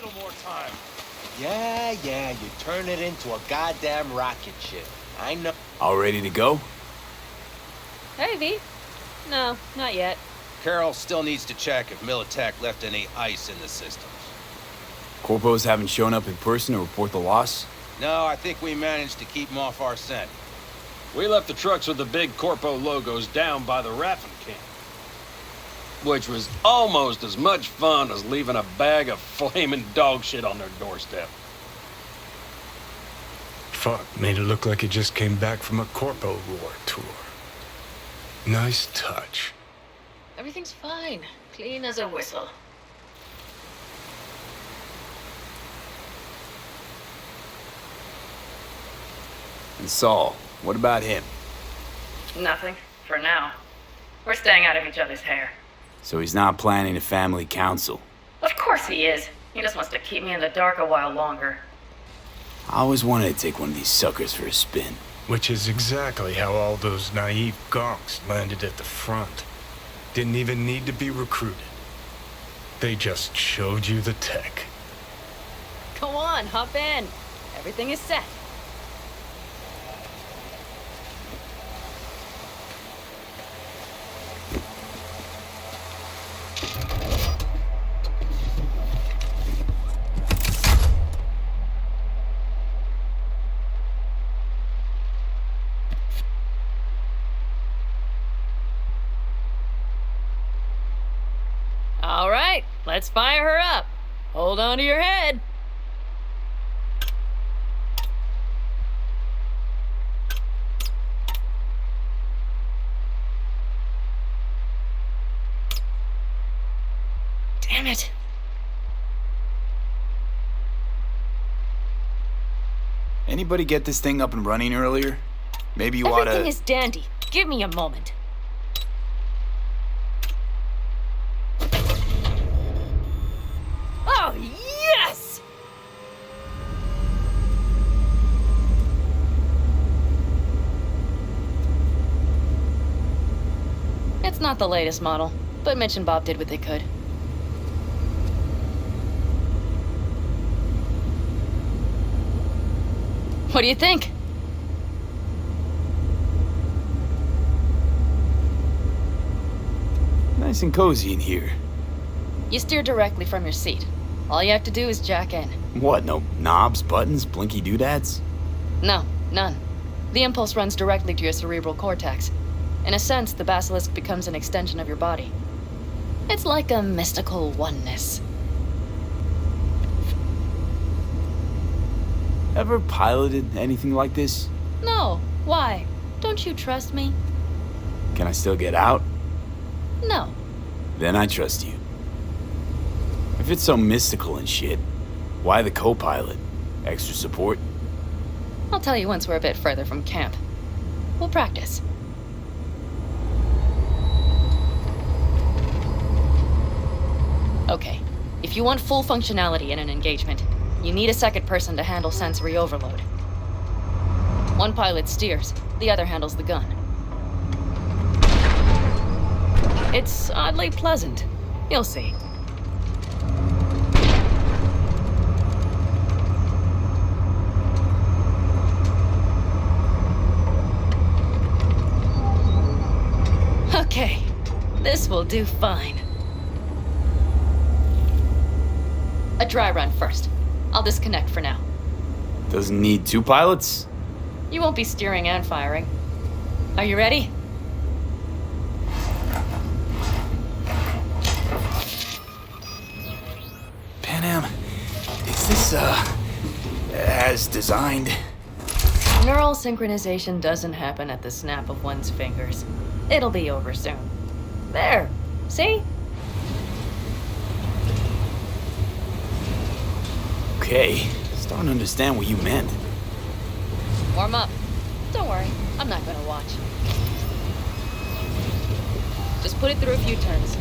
little more time. Yeah, you turn it into a goddamn rocket ship. I know. All ready to go? Hey, V. No, not yet. Carol still needs to check if Militech left any ice in the systems. Corpos haven't shown up in person to report the loss? No, I think we managed to keep them off our scent. We left the trucks with the big Corpo logos down by the Raffin camp, which was almost as much fun as leaving a bag of flaming dog shit on their doorstep. Fuck, made it look like it just came back from a Corpo War tour. Nice touch. Everything's fine. Clean as a whistle. And Saul, what about him? Nothing, for now. We're staying out of each other's hair. So he's not planning a family council? Of course he is. He just wants to keep me in the dark a while longer. I always wanted to take one of these suckers for a spin. Which is exactly how all those naive gonks landed at the front. Didn't even need to be recruited. They just showed you the tech. Go on, hop in. Everything is set. All right, let's fire her up. Hold on to your head. Damn it. Anybody get this thing up and running earlier? Maybe you oughta... Everything is dandy. Give me a moment. Oh, yes! It's not the latest model, but Mitch and Bob did what they could. What do you think? Nice and cozy in here. You steer directly from your seat. All you have to do is jack in. What, no knobs, buttons, blinky doodads? No, none. The impulse runs directly to your cerebral cortex. In a sense, the Basilisk becomes an extension of your body. It's like a mystical oneness. Ever piloted anything like this? No, why? Don't you trust me? Can I still get out? No. Then I trust you. If it's so mystical and shit, why the co-pilot? Extra support? I'll tell you once we're a bit further from camp. We'll practice. Okay, if you want full functionality in an engagement, you need a second person to handle sensory overload. One pilot steers, the other handles the gun. It's oddly pleasant. You'll see. Okay, this will do fine. A dry run first. I'll disconnect for now. Doesn't need two pilots? You won't be steering and firing. Are you ready? Panam, is this, as designed? Neural synchronization doesn't happen at the snap of one's fingers. It'll be over soon. There, see? Okay, starting to understand what you meant. Warm up. Don't worry, I'm not gonna watch. Just put it through a few turns.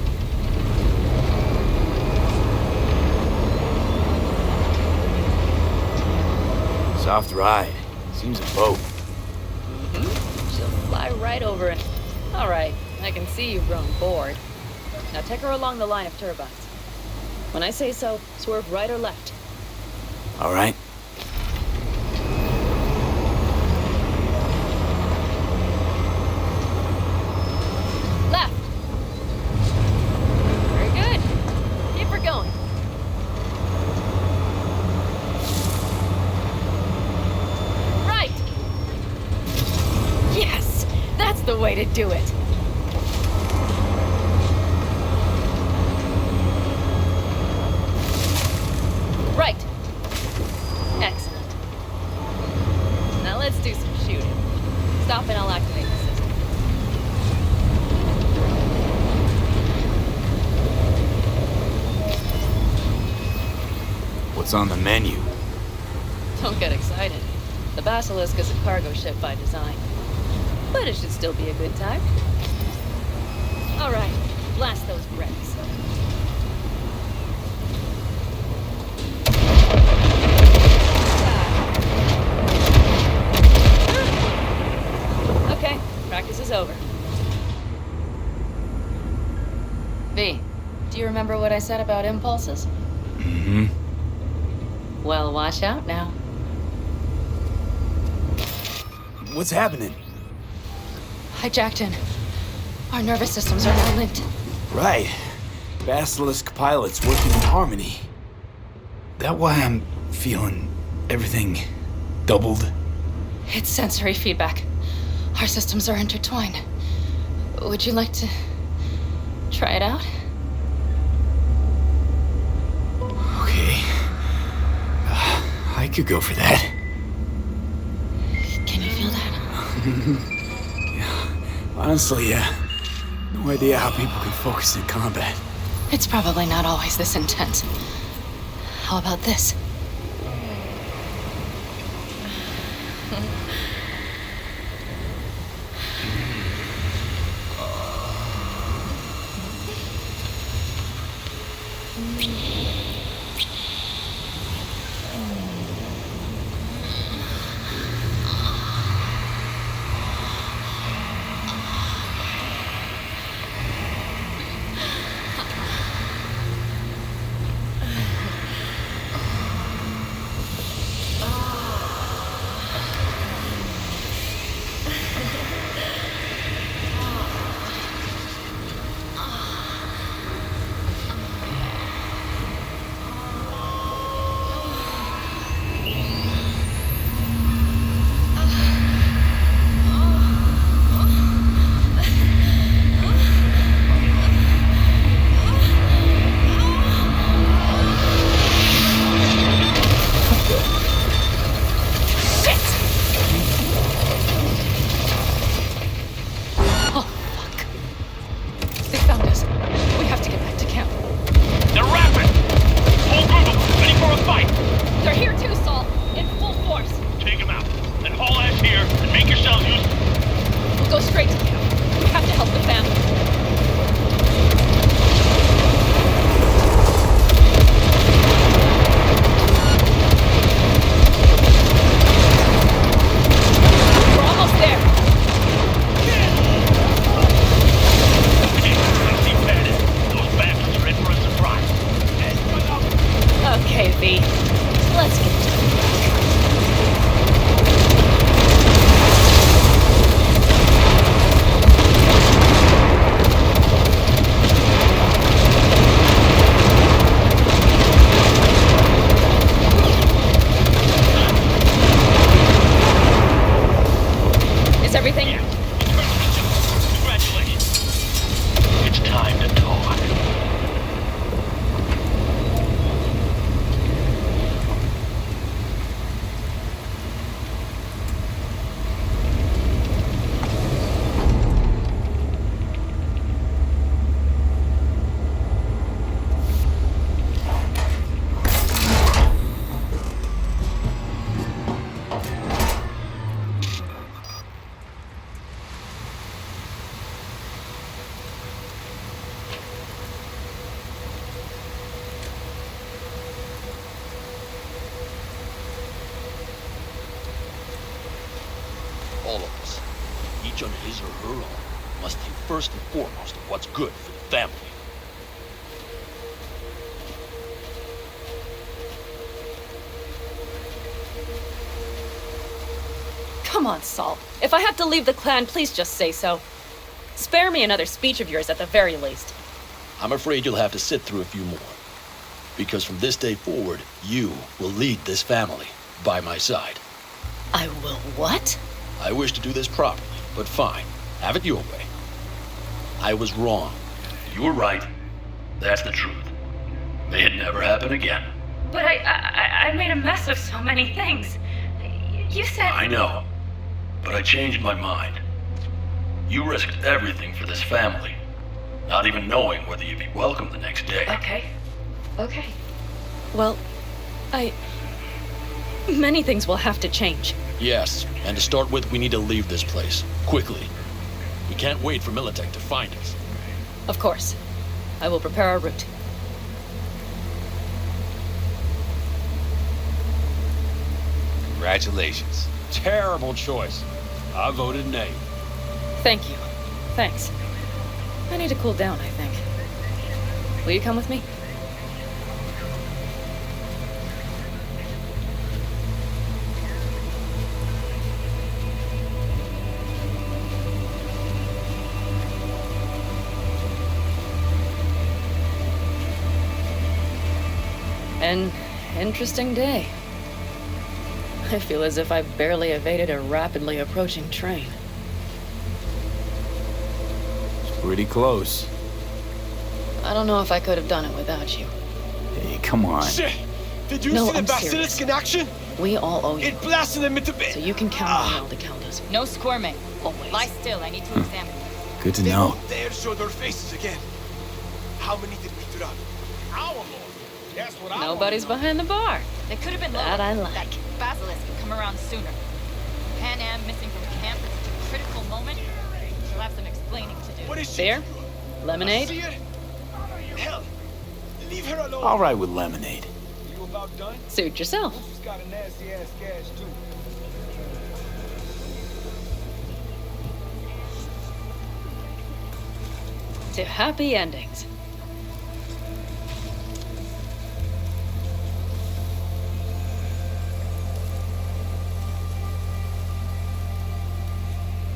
Soft ride. Seems a boat. She'll fly right over it. All right, I can see you've grown bored. Now take her along the line of turbines. When I say so, swerve right or left. All right? Left. Very good. Keep her going. Right. Yes, that's the way to do it. Right. Excellent. Now let's do some shooting. Stop and I'll activate the system. What's on the menu? Don't get excited. The Basilisk is a cargo ship by design. But it should still be a good time. All right, blast those wrecks. Okay, practice is over. V, do you remember what I said about impulses? Mm-hmm. Well, watch out now. What's happening? Hijacked in. Our nervous systems are now linked. Right. Basilisk pilots working in harmony. That why I'm feeling everything doubled? It's sensory feedback. Our systems are intertwined. Would you like to try it out? Okay. I could go for that. Can you feel that? Honestly, no idea how people can focus in combat. It's probably not always this intense. How about this? all of us, each on his or her own, must think first and foremost of what's good for the family. Come on, Saul. If I have to leave the clan, please just say so. Spare me another speech of yours at the very least. I'm afraid you'll have to sit through a few more. Because from this day forward, you will lead this family by my side. I will what? I wish to do this properly, but fine. Have it your way. I was wrong. You were right. That's the truth. May it never happen again. But I made a mess of so many things. You said... I know. But I changed my mind. You risked everything for this family, not even knowing whether you'd be welcome the next day. Okay. Well, many things will have to change. Yes, and to start with, we need to leave this place. Quickly. We can't wait for Militech to find us. Of course. I will prepare our route. Congratulations. Terrible choice. I voted nay. Thank you. Thanks. I need to cool down, I think. Will you come with me? An interesting day. I feel as if I barely evaded a rapidly approaching train. It's pretty close. I don't know if I could have done it without you. Hey, come on. Shit! Did you No, see the I'm Basilisk serious. in action? We all owe you. It blasted them into bits. So you can count on me all to count us. No squirming. Always. Lie still, I need to examine you. Good to They know. won't dare show their faces again. How many did we drop? Our Lord. That's what I Nobody's behind the bar. They could have been That lower. I like. That Basilisk can come around sooner. Pan Am missing from camp at such a critical moment. She'll have some explaining to do. What is she? Beer? See Lemonade? her? Hell, leave her alone. All right with lemonade. You about done? Suit yourself. She's got a nasty ass gash too. To happy endings.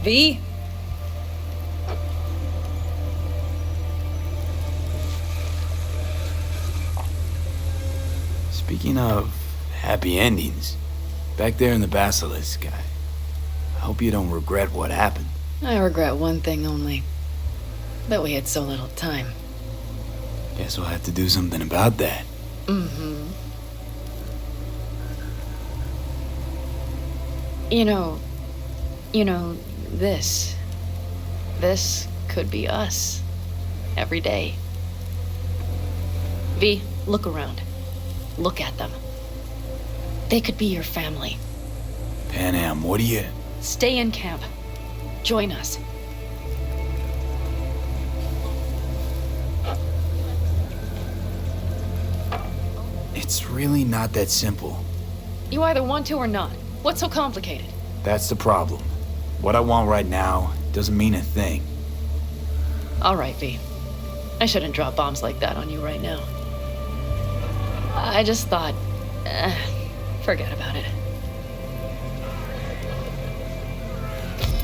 V? Speaking of happy endings, back there in the Basilisk, I hope you don't regret what happened. I regret one thing only. That we had so little time. Guess we'll have to do something about that. Mm-hmm. You know, this could be us. Every day. V, look around. Look at them. They could be your family. Panam, what do you... Stay in camp. Join us. It's really not that simple. You either want to or not. What's so complicated? That's the problem. What I want right now doesn't mean a thing. All right, V. I shouldn't drop bombs like that on you right now. I just thought... forget about it.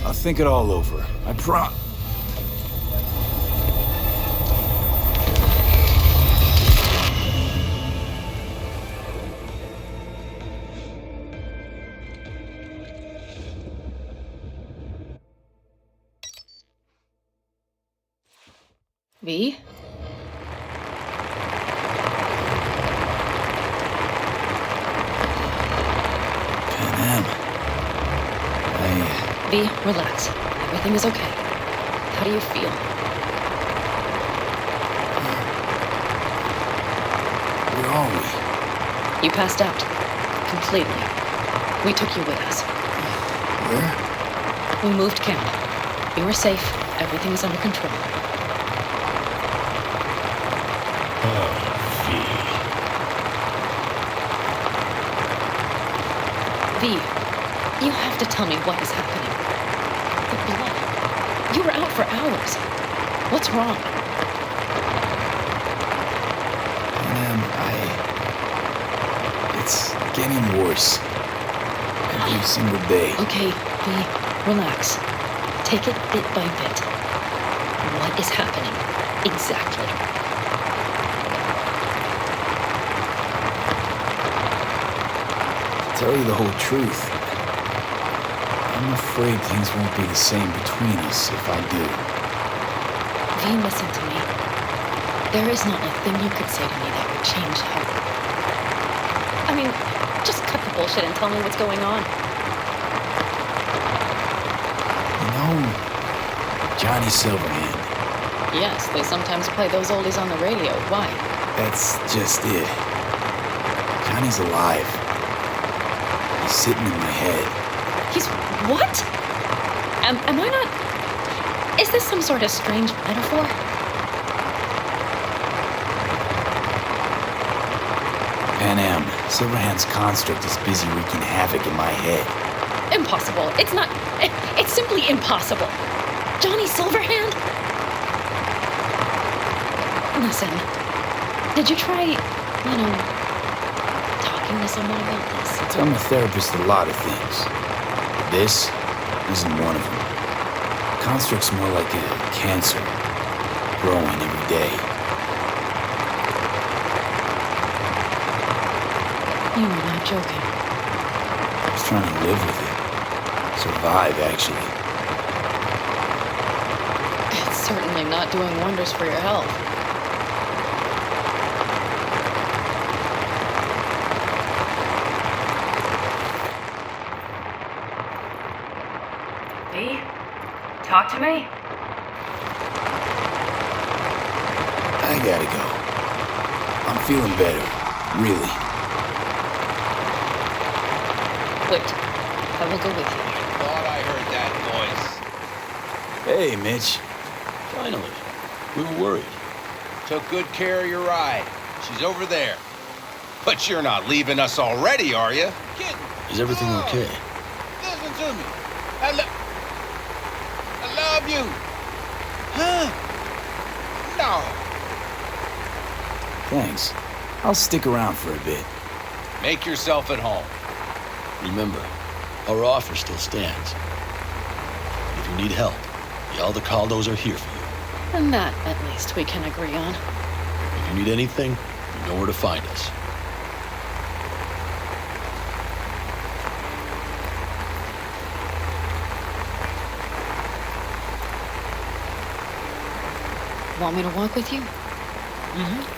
I'll think it all over. I V? Panam. V, relax. Everything is okay. How do you feel? Where are we? You passed out. Completely. We took you with us. Where? We moved camp. You are safe. Everything is under control. V, you have to tell me what is happening. The blood. You were out for hours. What's wrong? Panam, it's getting worse. Every single day. Okay, Relax. Take it bit by bit. What is happening? Exactly. To tell you the whole truth, I'm afraid things won't be the same between us if I do. V, listen to me. There is not a thing you could say to me that would change how... I mean, just cut the bullshit and tell me what's going on. You know, Johnny Silverhand. Yes, they sometimes play those oldies on the radio. Why? That's just it. Johnny's alive. He's sitting in my head. He's... what? Am I not... Is this some sort of strange metaphor? Panam, Silverhand's construct is busy wreaking havoc in my head. Impossible. It's not... It's simply impossible. Johnny Silverhand? Listen, did you try, talking to someone about this? I tell my therapist a lot of things. But this isn't one of them. Construct's more like a cancer, growing every day. You were not joking. I was trying to live with it. Survive, actually. It's certainly not doing wonders for your health. V? Talk to me? I gotta go. I'm feeling better, really. Wait, I will go with you. Thought I heard that voice. Hey, Mitch. Finally. We were worried. Took good care of your ride. She's over there. But you're not leaving us already, are you? Kidding. Is everything No. okay? Listen to me. I love you. Huh? No. Thanks. I'll stick around for a bit. Make yourself at home. Remember, our offer still stands. If you need help, the Aldecaldos are here for you. And that, at least, we can agree on. If you need anything, you know where to find us. Want me to walk with you? Mm-hmm.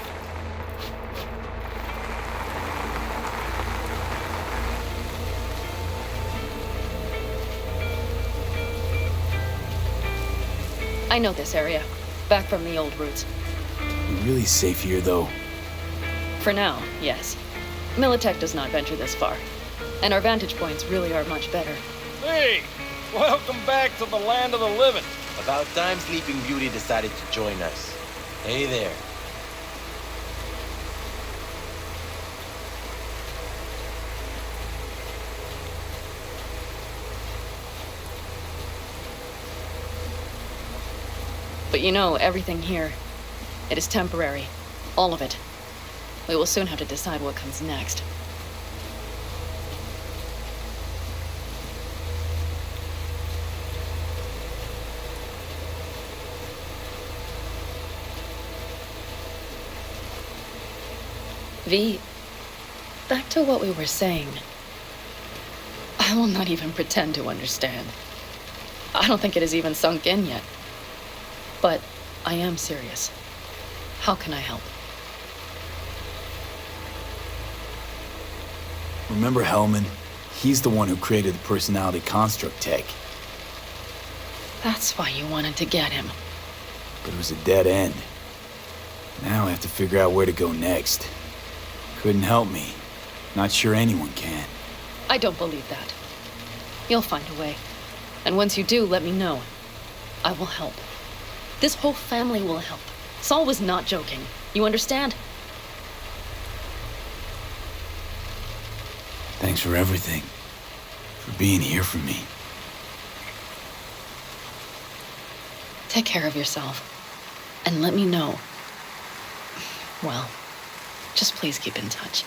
I know this area. Back from the old routes. We're really safe here, though. For now, yes. Militech does not venture this far. And our vantage points really are much better. Hey, welcome back to the land of the living. About time Sleeping Beauty decided to join us. Hey there. But you know, everything here, it is temporary. All of it. We will soon have to decide what comes next. V, back to what we were saying. I will not even pretend to understand. I don't think it has even sunk in yet. But I am serious. How can I help? Remember Hellman? He's the one who created the personality construct tech. That's why you wanted to get him. But it was a dead end. Now I have to figure out where to go next. Couldn't help me. Not sure anyone can. I don't believe that. You'll find a way. And once you do, let me know. I will help. This whole family will help. Saul was not joking. You understand? Thanks for everything. For being here for me. Take care of yourself. And let me know. Well, just please keep in touch.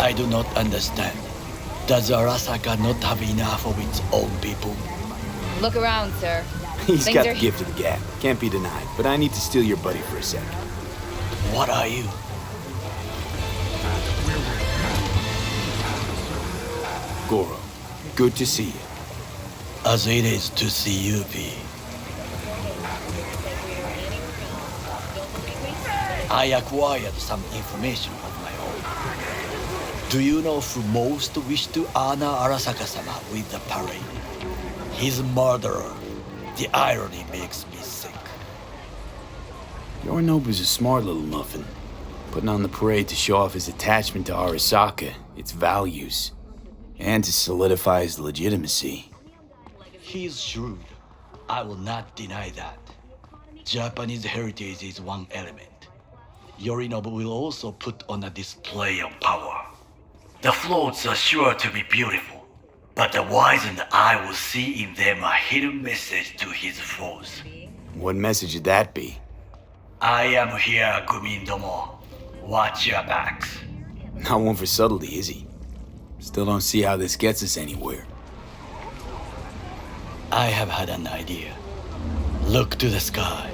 I do not understand. Does Arasaka not have enough of its own people? Look around, sir. He's Things got are the gift of the gab. Can't be denied. But I need to steal your buddy for a sec. What are you? Goro, good to see you. As it is to see you, V. I acquired some information of my own. Do you know who most wished to honor Arasaka-sama with the parade? His murderer. The irony makes me sick. Yorinobu's a smart little muffin. Putting on the parade to show off his attachment to Arasaka, its values, and to solidify his legitimacy. He's shrewd. I will not deny that. Japanese heritage is one element. Yorinobu will also put on a display of power. The floats are sure to be beautiful, but the wizened eye will see in them a hidden message to his foes. What message would that be? I am here, Gumindomo. Watch your backs. Not one for subtlety, is he? Still don't see how this gets us anywhere. I have had an idea. Look to the sky.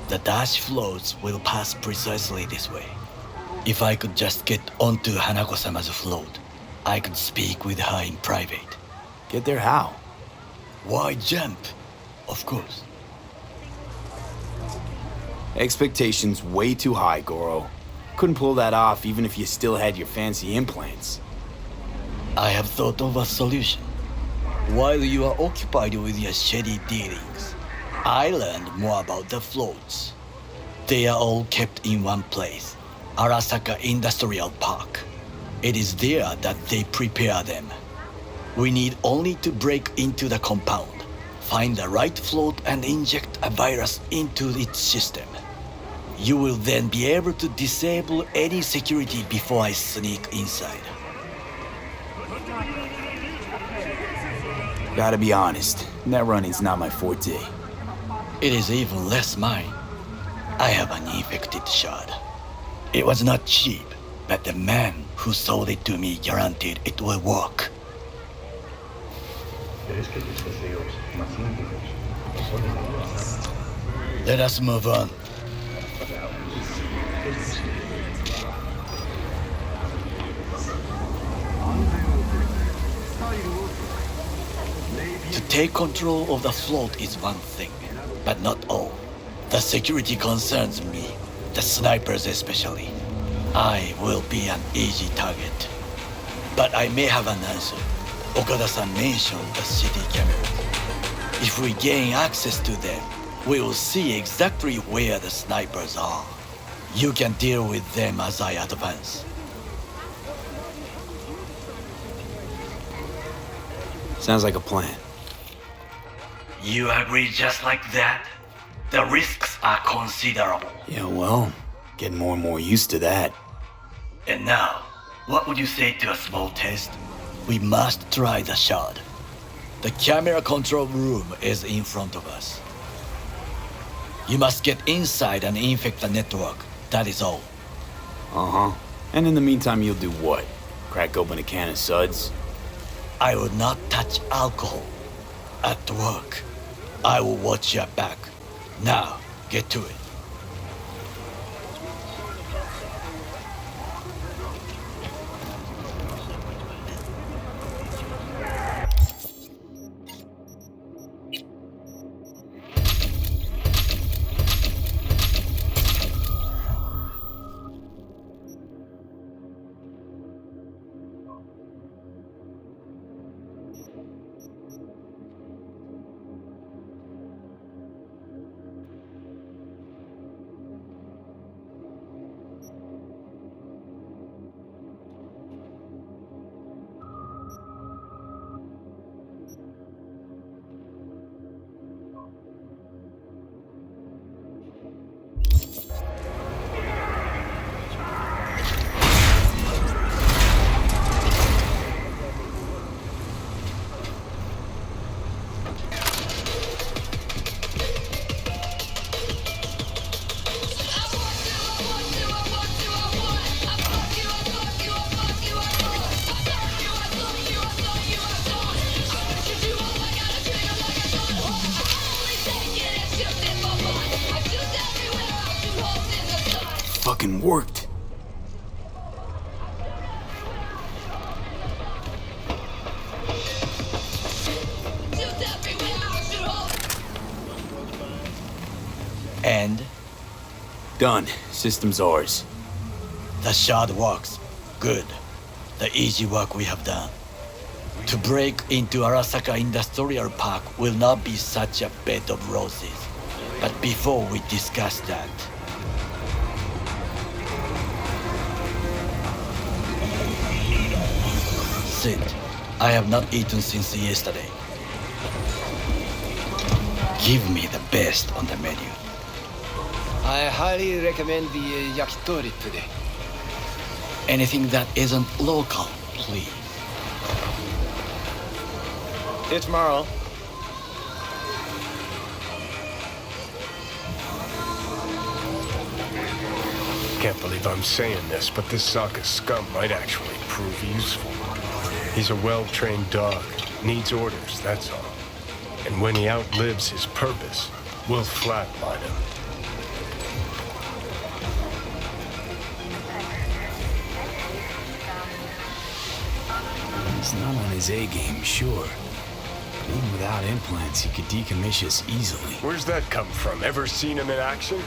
The dash floats will pass precisely this way. If I could just get onto Hanako-sama's float, I could speak with her in private. Get there how? Why jump? Of course. Expectations way too high, Goro. Couldn't pull that off even if you still had your fancy implants. I have thought of a solution. While you are occupied with your shady dealings, I learned more about the floats. They are all kept in one place, Arasaka Industrial Park. It is there that they prepare them. We need only to break into the compound, find the right float and inject a virus into its system. You will then be able to disable any security before I sneak inside. Gotta be honest, net running's not my forte. It is even less mine. I have an infected shard. It was not cheap, but the man who sold it to me guaranteed it will work. Let us move on. To take control of the float is one thing, but not all. The security concerns me, the snipers especially. I will be an easy target. But I may have an answer. Okada-san mentioned the city cameras. If we gain access to them, we will see exactly where the snipers are. You can deal with them as I advance. Sounds like a plan. You agree just like that? The risks are considerable. Yeah, well, getting more and more used to that. And now, what would you say to a small test? We must try the shard. The camera control room is in front of us. You must get inside and infect the network. That is all. Uh-huh. And in the meantime, you'll do what? Crack open a can of suds? I will not touch alcohol. At work, I will watch your back. Now, get to it. fucking worked. And Done. System's ours. the shard works. Good. The easy work we have done. To break into Arasaka Industrial Park will not be such a bed of roses. But before we discuss that, Sid, I have not eaten since yesterday. Give me the best on the menu. I highly recommend the yakitori today. Anything that isn't local, please. See you tomorrow. Can't believe I'm saying this, but this Sokka scum might actually prove useful. He's a well-trained dog. Needs orders, that's all. And when he outlives his purpose, we'll flatline him. He's not on his A-game, sure. Even without implants, he could decommission us easily. Where's that come from? Ever seen him in action?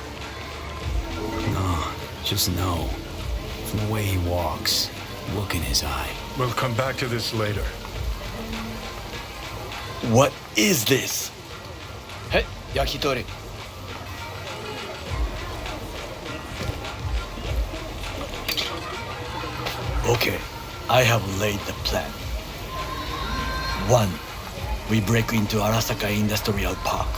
No, just know. From the way he walks, look in his eye. We'll come back to this later. What is this? Hey, yakitori. Okay, I have laid the plan. 1. We break into Arasaka Industrial Park.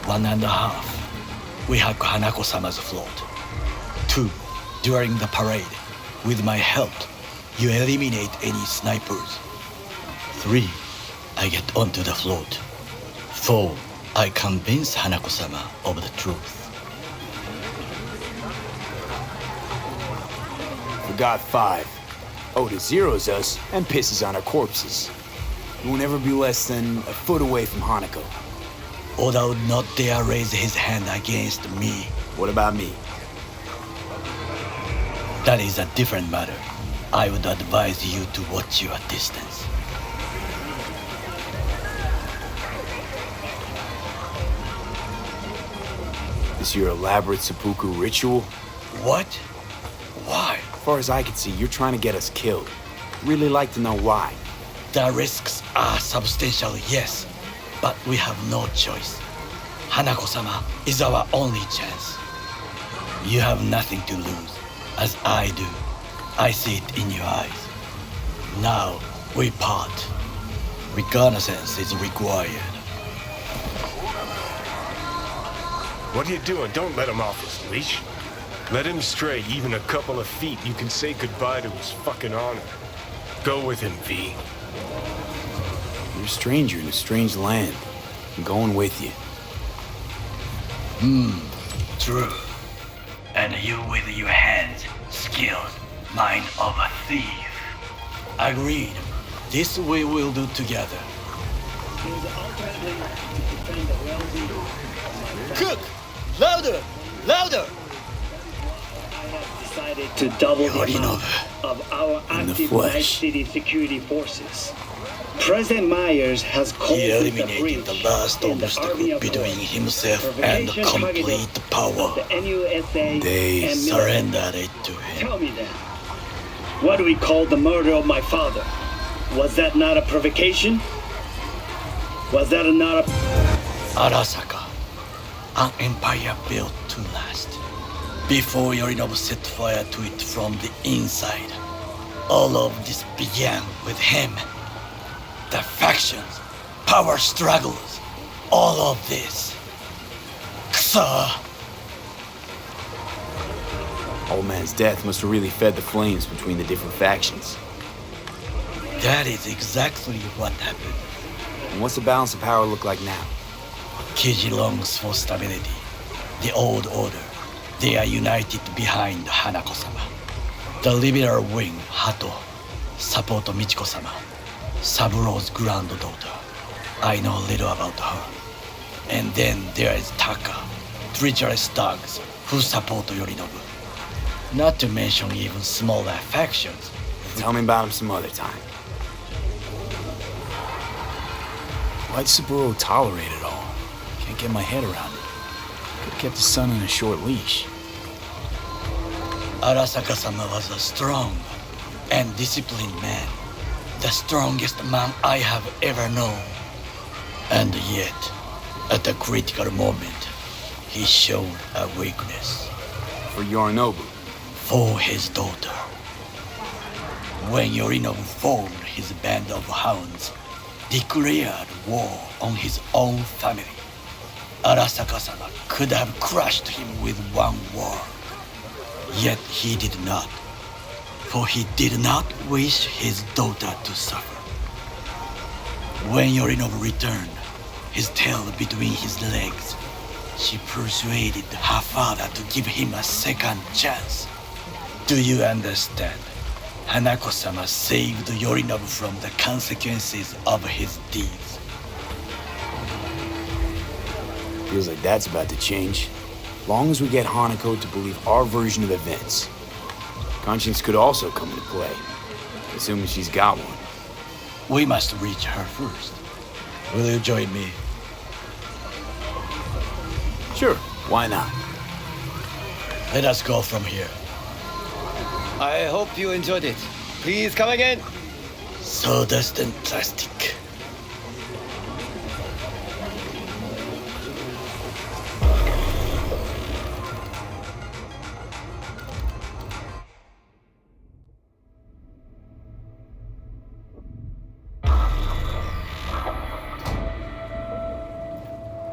1.5. We hack Hanako-sama's float. 2. During the parade, with my help, you eliminate any snipers. 3. I get onto the float. 4. I convince Hanako-sama of the truth. Forgot 5. Oda zeroes us and pisses on our corpses. We will never be less than a foot away from Hanako. Oda would not dare raise his hand against me. What about me? That is a different matter. I would advise you to watch your distance. This your elaborate seppuku ritual? What? Why? As far as I can see, you're trying to get us killed. Really like to know why. The risks are substantial, yes, but we have no choice. Hanako-sama is our only chance. You have nothing to lose, as I do. I see it in your eyes. Now, we part. Reconnaissance is required. What are you doing? Don't let him off his leash. Let him stray even a couple of feet. You can say goodbye to his fucking honor. Go with him, V. You're a stranger in a strange land. I'm going with you. True. And you with your hands, skilled, mind of a thief. Agreed. This we will do together. Cook! Louder! Louder! Decided to double the amount Yorinobu, of our in the active Night flesh. City security forces. President Myers has called he it eliminated the last in the Army obstacle of between North. himself and Provocation targeted complete power. The NUSA They and military. Surrendered it to him. Tell me then, what do we call the murder of my father? Was that not a provocation? Was that not a... Arasaka, an empire built to last. Before Yorinobu set fire to it from the inside, all of this began with him. The factions, power struggles, all of this. Kusa! Old man's death must have really fed the flames between the different factions. That is exactly what happened. And what's the balance of power look like now? Kiji longs for stability. The old order. They are united behind Hanako-sama. The liberal wing, Hato, support Michiko-sama, Saburo's granddaughter. I know little about her. And then there is Taka, treacherous dogs who support Yorinobu. Not to mention even smaller factions. Tell me about him some other time. Why'd Saburo tolerate it all? Can't get my head around it. Could've kept his son on a short leash. Arasaka-sama was a strong and disciplined man. The strongest man I have ever known. And yet, at the critical moment, he showed a weakness. For Yorinobu. For his daughter. When Yorinobu formed his band of hounds, declared war on his own family, Arasaka-sama could have crushed him with one word. Yet he did not, for he did not wish his daughter to suffer. When Yorinobu returned, his tail between his legs, she persuaded her father to give him a second chance. Do you understand? Hanako-sama saved Yorinobu from the consequences of his deeds. Feels like that's about to change. Long as we get Hanako to believe our version of events. Conscience could also come into play, assuming she's got one. We must reach her first. Will you join me? Sure, why not? Let us go from here. I hope you enjoyed it. Please come again. Sawdust and plastic.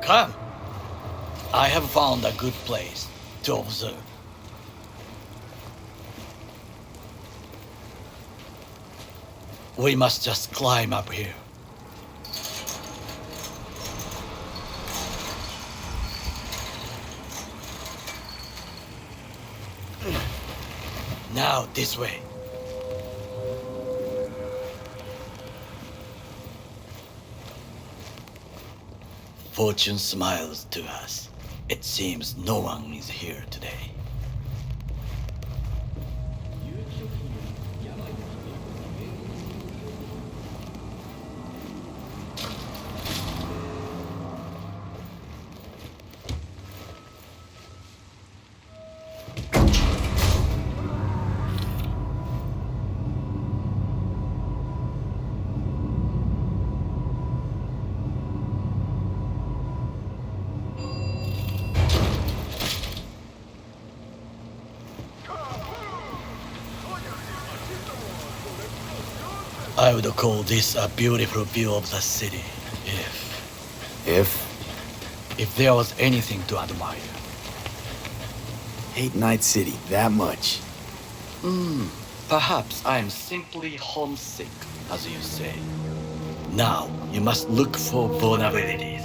Come. I have found a good place to observe. We must just climb up here. Now, this way. Fortune smiles to us. It seems no one is here today. I would call this a beautiful view of the city, if there was anything to admire. Hate Night City that much. Perhaps I am simply homesick, as you say. Now, you must look for vulnerabilities,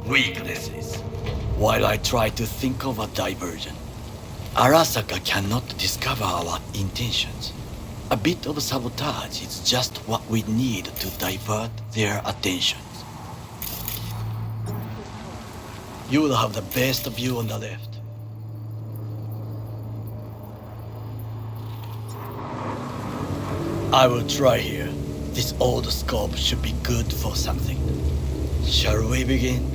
weaknesses, while I try to think of a diversion. Arasaka cannot discover our intentions. A bit of sabotage is just what we need to divert their attentions. You will have the best view on the left. I will try here. This old scope should be good for something. Shall we begin?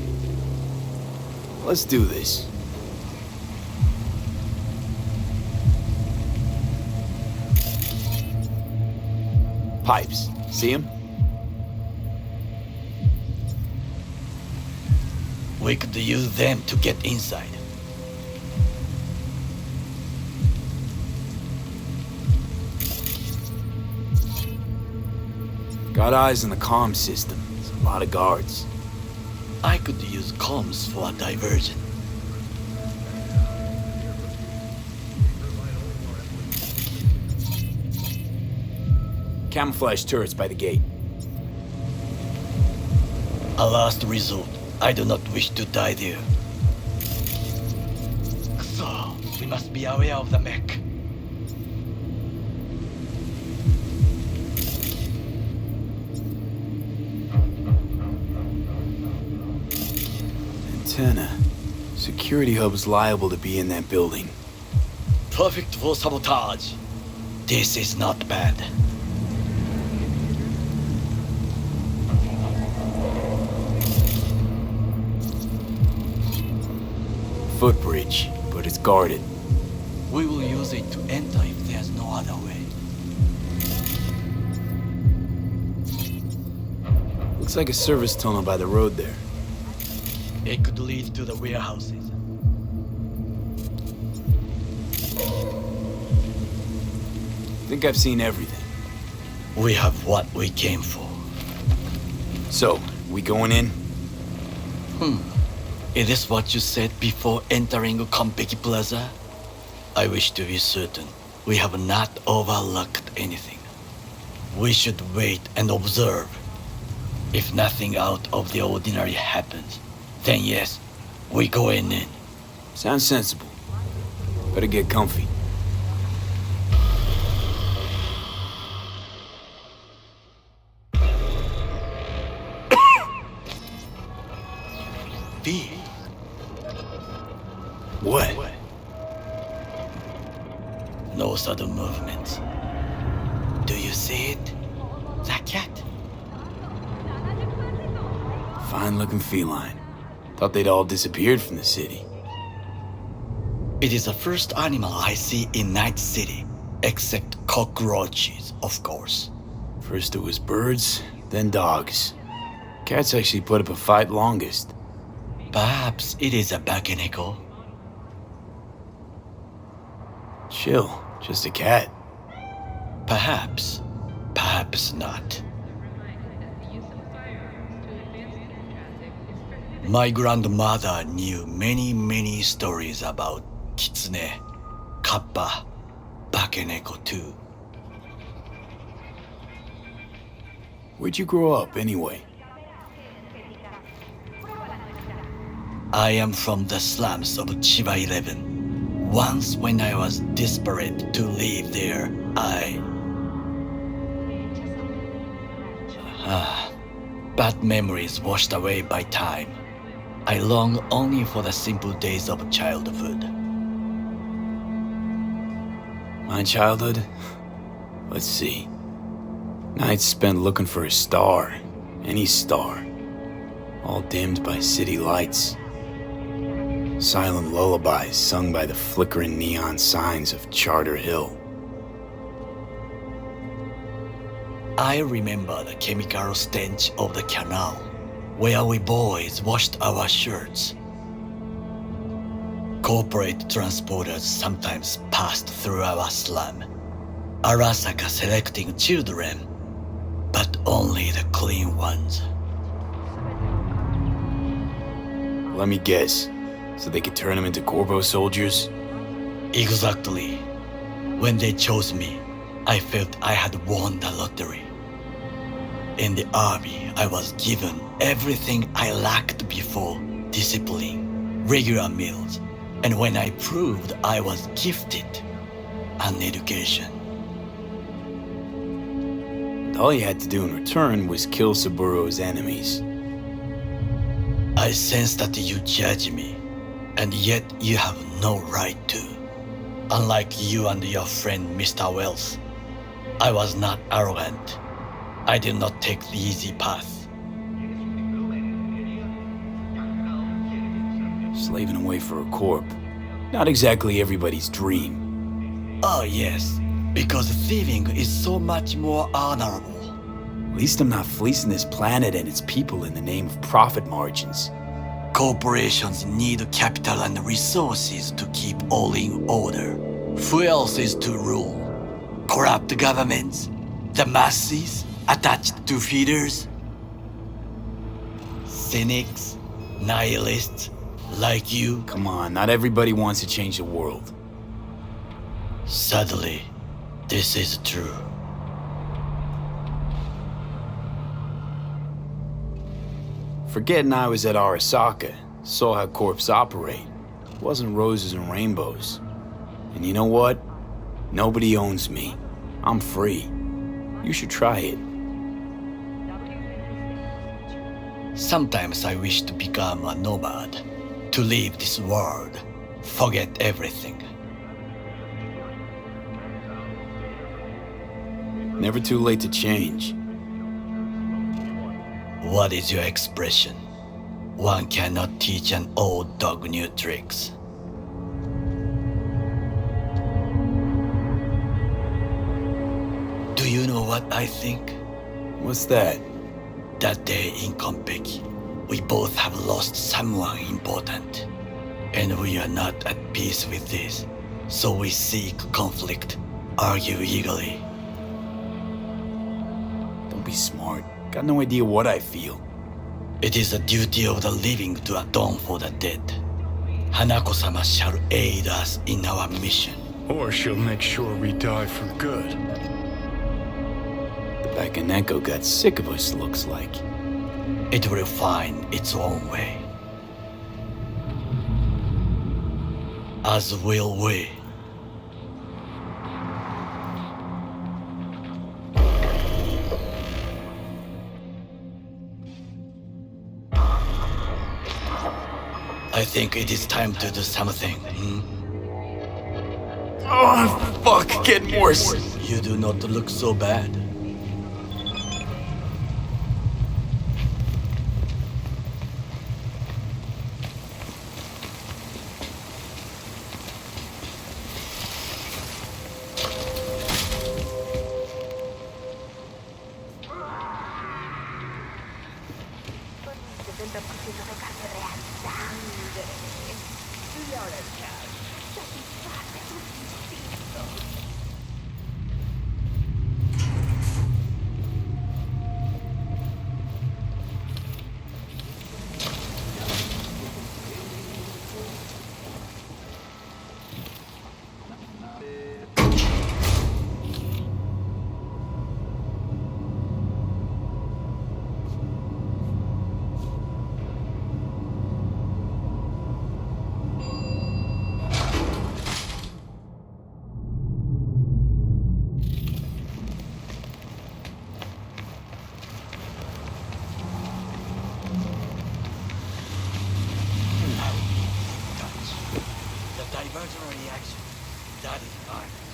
Let's do this. Pipes. See him? We could use them to get inside. Got eyes on the comm system. There's a lot of guards. I could use comms for a diversion. Camouflage turrets by the gate. A last resort. I do not wish to die there. So, we must be aware of the mech. Antenna. Security hub's liable to be in that building. Perfect for sabotage. This is not bad. Footbridge, but it's guarded. We will use it to enter if there's no other way. Looks like a service tunnel by the road there. It could lead to the warehouses. Think I've seen everything. We have what we came for. So, we going in? It is what you said before entering Konpeki Plaza? I wish to be certain we have not overlooked anything. We should wait and observe. If nothing out of the ordinary happens, then yes, we going in. Sounds sensible. Better get comfy. V. What? No sudden movements. Do you see it? The cat? Fine-looking feline. Thought they'd all disappeared from the city. It is the first animal I see in Night City, except cockroaches, of course. First it was birds, then dogs. Cats actually put up a fight longest. Perhaps it is a bakeneko. Chill, just a cat. Perhaps, perhaps not. My grandmother knew many stories about kitsune, kappa, bakeneko too. Where'd you grow up, anyway? I am from the slums of Chiba 11. Once when I was desperate to live there, bad memories washed away by time. I long only for the simple days of childhood. My childhood? Let's see. Nights spent looking for a star. Any star. All dimmed by city lights. Silent lullabies sung by the flickering neon signs of Charter Hill. I remember the chemical stench of the canal, where we boys washed our shirts. Corporate transporters sometimes passed through our slum, Arasaka selecting children, but only the clean ones. Let me guess. So they could turn them into Corpo soldiers? Exactly. When they chose me, I felt I had won the lottery. In the army, I was given everything I lacked before: discipline, regular meals, and when I proved I was gifted, an education. All you had to do in return was kill Saburo's enemies. I sense that you judge me, and yet you have no right to. Unlike you and your friend Mr. Wells, I was not arrogant. I did not take the easy path. Slaving away for a corp. Not exactly everybody's dream. Oh yes, because thieving is so much more honorable. At least I'm not fleecing this planet and its people in the name of profit margins. Corporations need capital and resources to keep all in order. Who else is to rule? Corrupt governments? The masses attached to feeders? Cynics? Nihilists? Like you? Come on, not everybody wants to change the world. Sadly, this is true. Forgetting I was at Arasaka, saw how corps operate. It wasn't roses and rainbows. And you know what? Nobody owns me. I'm free. You should try it. Sometimes I wish to become a nomad, to leave this world, forget everything. Never too late to change. What is your expression? One cannot teach an old dog new tricks. Do you know what I think? What's that? That day in Compeki, we both have lost someone important. And we are not at peace with this. So we seek conflict, argue eagerly. Don't be smart. Got no idea what I feel. It is the duty of the living to atone for the dead. Hanako-sama shall aid us in our mission. Or she'll make sure we die for good. The Bakaneko got sick of us, looks like. It will find its own way. As will we. I think it is time to do something. Oh, fuck, getting worse. You do not look so bad. Diversionary reaction. That is fine.